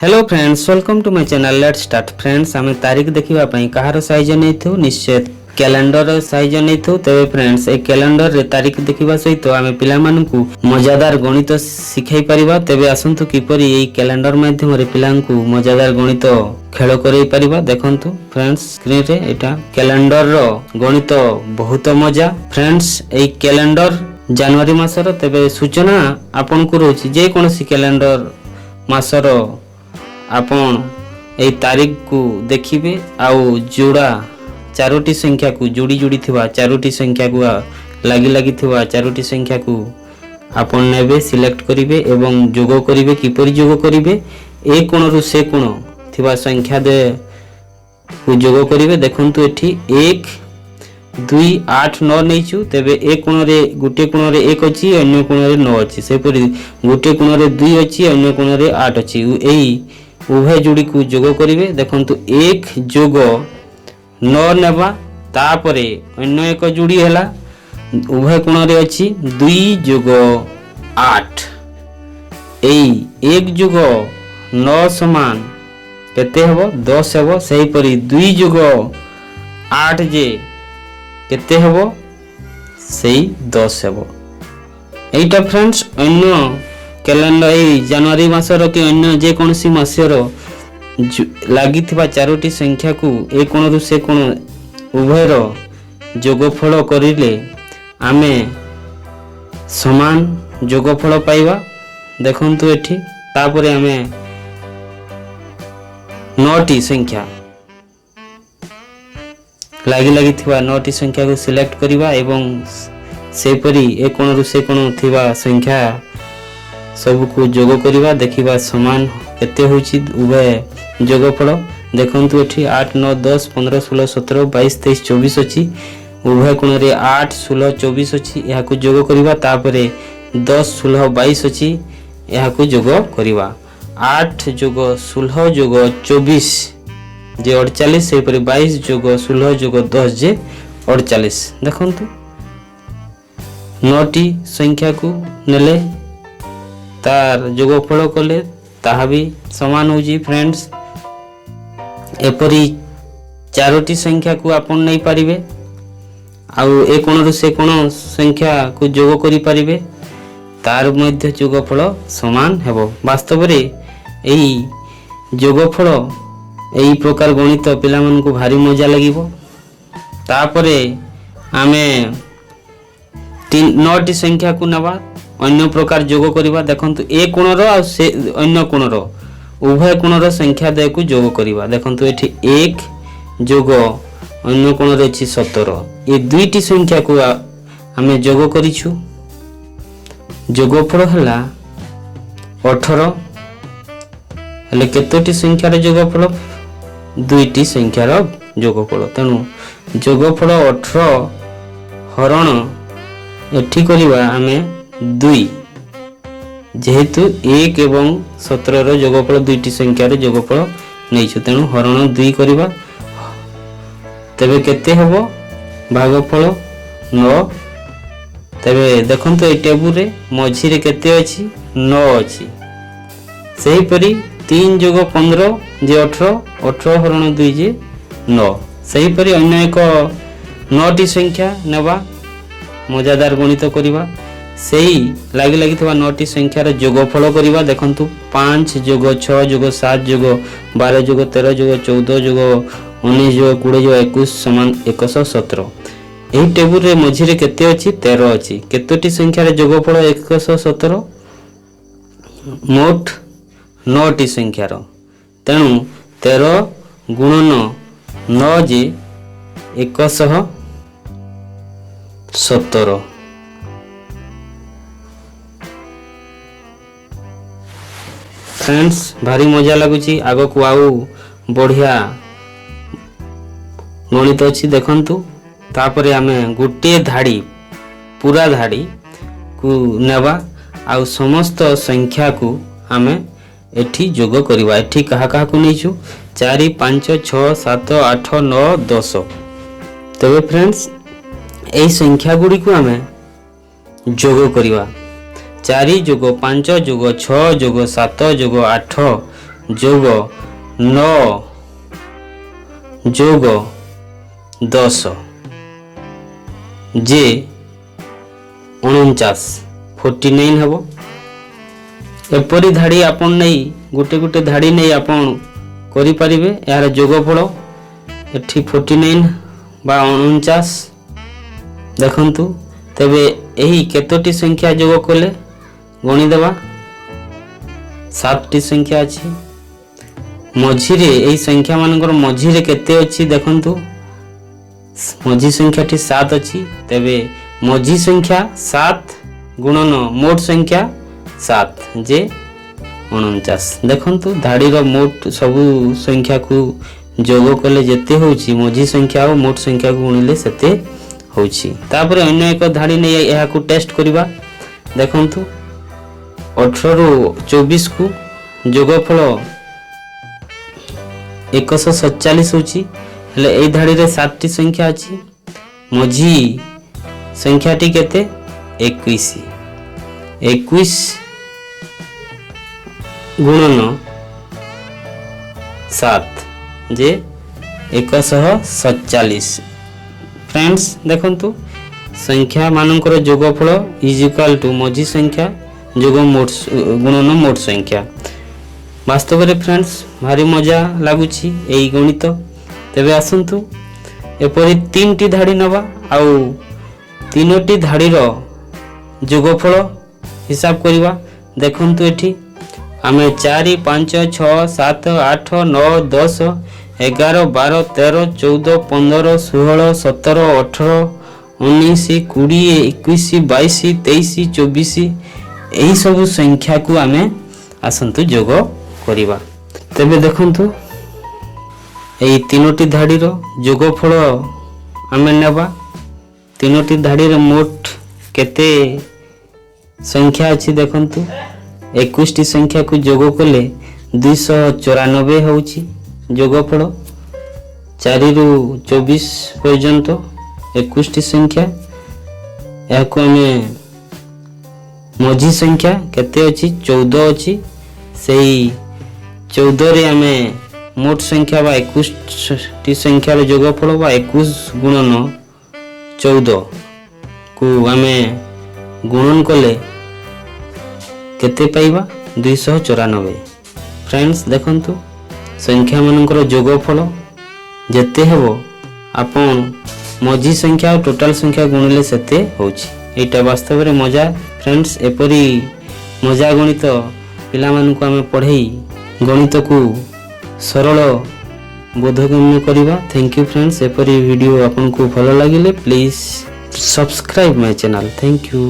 Hello friends, welcome to my channel. Let's start. Friends, आम तारीख देखा कहार साइज नहीं निश्चय कैलेंडर साइज नहीं तेरे फ्रेंड्स ए कैलेंडर रे तारीख देखा सहित आम पिला मजादार गणित शिखाई पारिबा। तेबे आसंतु किपरि ए कैलेंडर माध्यम रे पिलांकु मजादार गणित खेल करई पारिबा। देखंतु फ्रेंड्स, स्क्रीन रे एटा कैलेंडर रो गणित बहुत मजा। फ्रेंड्स, ए कैलेंडर जनवरी मासर तेबे सूचना आपन को रोची जे कोनसी कैलेंडर मासर आपण ए तारीख को देखिबे आउ जोड़ा चारोटी संख्या को जोड़ी जोड़ी थिबा चारोटी संख्या को लागी थिबा चारोटी संख्या को आपण नेबे सिलेक्ट करिवे एवं जोग करिवे। किपरि जोग करिवे? ए कोण रु से कोण थिबा संख्या दे को जोग करिवे। देखंतु एठी 1 2 8 9 नैचु। तेबे ए कोण रे गुटे कोण रे 1 अछि, अन्य कोण रे 9 अछि। सेपरि गुटे कोण रे 2 अछि, अन्य कोण रे 8 अछि। एई उभय जोड़ी को जोग करिवे। देखंतु 1 जोग 9 नेबा, तापरे अन्य एक जोड़ी हैला उभय कोण रे अछि 2 जोग 8। एई 1 जोग 9 समान केते हबो 10 हबो। सही परी 2 जोग 8 जे केते हबो सही 10 हबो। एइटा फ्रेंड्स अन्य कैलेंडर जनवरी मासर कि अन्य जे कोनसी मासर लागि थिबा चारोटी संख्या को ए कोण रु से कोण उभयर जोगफल करिले आमे समान जोगफल पाइबा। देखंतु एठी तापरे आमे 9टी संख्या लागि थिबा 9टी संख्या को सिलेक्ट करिबा एवं सेपरी ए कोण रु से कोण थिबा संख्या सब को जोग करिबा। देखिबा समान केते होची उभय जोगफल। देखंतु एठी 8 9 10 15 16 17 22 23 24 अछि। उभय कोण रे 8 16 24 अछि। एहा को जोग करिबा। तापरे 10 16 22 अछि। एहा को जोग करिबा। 8 जोग 16 जोग 24 जे 48। सेहि परि 22 जोग 16 जोग 10 जे 48। देखंतु 9टी संख्या को नेले तार जोगफल कले ताहा भी समान होजी। फ्रेंड्स, एपरी चारोटी संख्या को आपण नहीं पारिबे आउ ए कोण रु से कोण संख्या को जोग करि पारिबे, तार मध्य जोगफल समान हेबो। वास्तव रे एही जोगफल एही प्रकार गणित पिला मन को भारी मजा लागिबो। तापरे आमे 9टी संख्या को नबा अन्य प्रकार जोग करिबा। देखंतु ए कोण रो आ से अन्य कोण रो उभय कोण रो संख्या दे को जोग करिबा। देखंतु एठी 1 जोग अन्य कोण रे अछि 17। ए दुईटी संख्या को हमें जोग करिछु। जोगफल हला 18। हले केतोटी संख्या रे जोगफल? दुईटी संख्या रो जोगफल। तेनु जोगफल 18 हरण एठी करिबा हमें 2 जेहेतु 1 एवं 17 रो जोगफल दुईटी संख्या रे जोगफल नैछु। तेनु हरण 2 करिबा। तबे केते हबो भागफल 9। तबे देखंतु ए टेबुल रे मझी रे केते अछि 9 अछि। सही परी 3 जोग 15 जे 18 18 हरण 2 जे 9। सही परी अन्य एक 9टी संख्या नेबा मजादार गणित करिबा। सेही लागि थिबा 9टी संख्या रे जोगफल करिबा। देखंतु 5 जोग 6 जोग 7 जोग 12 जोग 13 जोग 14 जोग 19 जोग 20 जोग 21 समान 117। एही टेबुल रे मझी रे केते अछि 13 अछि। केतोटी संख्या रे जोगफल 117? मोट 9टी संख्या रो। तेनु 13 गुणन 9 जे 117। फ्रेंड्स, भारी मजा लगुची। आगो को आउ बढ़िया गणित अछि। देखंतु तापरे हमें गोटे धाड़ी पूरा धाड़ी को नेबा आउ समस्त संख्या को हमें एठी जोग करिबा। एठी कहा कहा को नैछु 4 5 6 7 8 9 10। तबे फ्रेंड्स एही संख्या गुडी को हमें जोग करिबा। 4 जोग 5 जोग 6 जोग 7 जोग 8 যোগ 9 যোগ 10 ଯେ 49 49 ହେବ। ଏପରି ଧାଡ଼ି ଆପଣ ନେଇ ଗୋଟେ ଗୋଟେ ଧାଡ଼ି ନେଇ ଆପଣ କରିପାରିବେ। ଏହାର ଯୋଗଫଳ ଏଠି 49 ବା 49 ଦେଖନ୍ତୁ। ତେବେ ଏହି କେତୋଟି ସଂଖ୍ୟା ଯୋଗ କଲେ ଗଣିଦେବା। 7ଟି ସଂଖ୍ୟା ଅଛି। ମଝିରେ ଏହି ସଂଖ୍ୟା ମାନଙ୍କର ମଝିରେ କେତେ ଅଛି ଦେଖନ୍ତୁ। ମଝି ସଂଖ୍ୟାଟି 7 ଅଛି। ତେବେ ମଝି ସଂଖ୍ୟା 7 ଗୁଣନ ମୋଟ ସଂଖ୍ୟା 7 ଯେ 49 ଦେଖନ୍ତୁ। ଧାଡ଼ିର ମୋଟ ସବୁ ସଂଖ୍ୟାକୁ ଯୋଗ କଲେ ଯେତେ ହେଉଛି ମଝି ସଂଖ୍ୟା ଆଉ ମୋଟ ସଂଖ୍ୟାକୁ ଗୁଣିଲେ ସେତେ ହେଉଛି। ତାପରେ ଅନ୍ୟ ଏକ ଧାଡ଼ି ନେଇ ଏହାକୁ ଟେଷ୍ଟ କରିବା। ଦେଖନ୍ତୁ 18 ରୁ 24 କୁ ଯୋଗଫଳ 147 ହେଉଛି। ହେଲେ ଏଇ ଧାଡ଼ିରେ 7ଟି ସଂଖ୍ୟା ଅଛି। ମଝି ସଂଖ୍ୟାଟି କେତେ 21 21 ଗୁଣନ 7 ଯେ 147। फ्रेंड्स देखंतु संख्या मानकर जोगफल इज इक्वल टू मझी संख्या जोग मोट गुणन मोट संख्या। वास्तव में फ्रेंड्स भारी मजा लगुच गणित। तेबे आसंतु एपरी 3टी धाड़ी नवा आउ 3टी धाड़ीर जोगफल हिसाब करवा। देखंतु एठी आमे 4 5 6 7 8 9 10 11 12 13 14 15 16 17 18 19 20 21 22 23 24 यही सब संख्या को आमे आसंतु जोग करिबा। तेबे देखंतु एई 3टी धाड़ीर जोगफल आमे नेबा। 3टी धाड़ीर मोट केते संख्या अछि देखंतु। 21टी संख्या को जोग कले 294 होउछि जोगफल। 4 ରୁ 24 पर्यंत 21टी संख्या। या को हमें मझी संख्या केते अछि 14 अछि। सेही 14 रे हमें मोट संख्या बा 21टी संख्या रो जोगफल बा 21 गुणन 14 को हमें गुणन कले केते पाइबा 294। फ्रेंड्स देखंतु संख्या मानकर जोगफल जेते हेबो आपण मझी संख्या और टोटल संख्या गुणिले सेते होछि। एटा वास्तव में मजा फ्रेंड्स। एपरी मजा गणित पिला मानकु हमें पढ़ाई गणित को सरल बोधगम्य करिबा। Thank you friends. एपरी वीडियो आपन को भलो लागिले please subscribe my channel. Thank you.